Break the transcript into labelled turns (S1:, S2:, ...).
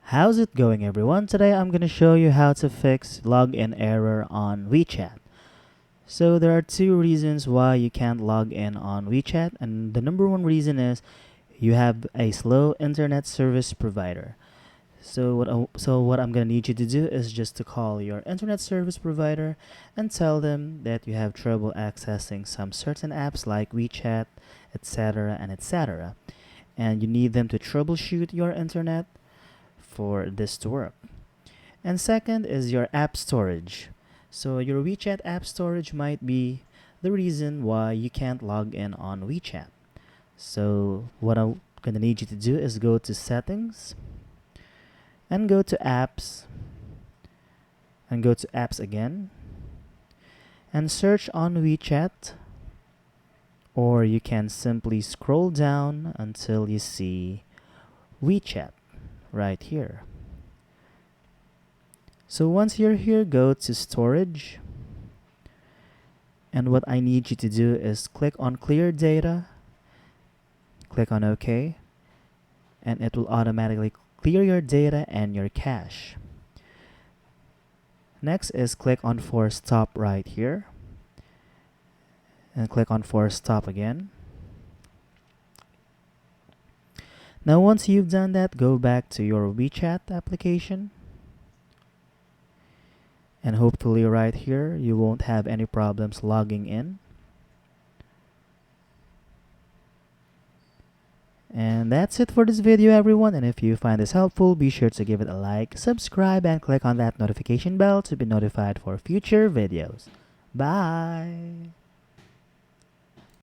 S1: How's it going, everyone? Today I'm going to show you how to fix login error on WeChat. So there are two reasons why you can't log in on WeChat, and the number one reason is you have a slow internet service provider. So what I'm going to need you to do is just to call your internet service provider and tell them that you have trouble accessing some certain apps like WeChat, etc. and etc. And you need them to troubleshoot your internet for this to work. And second is your app storage. So your WeChat app storage might be the reason why you can't log in on WeChat. So what I'm gonna need you to do is go to settings and go to apps and go to apps again and search on WeChat, or you can simply scroll down until you see WeChat right here. So once you're here, go to storage, and what I need you to do is click on clear data, click on OK, and it will automatically clear your data and your cache. Next is click on force stop right here, and click on force stop again. Now once you've done that, go back to your WeChat application, and hopefully right here you won't have any problems logging in. And that's it for this video, everyone, and if you find this helpful, be sure to give it a like, subscribe, and click on that notification bell to be notified for future videos. Bye!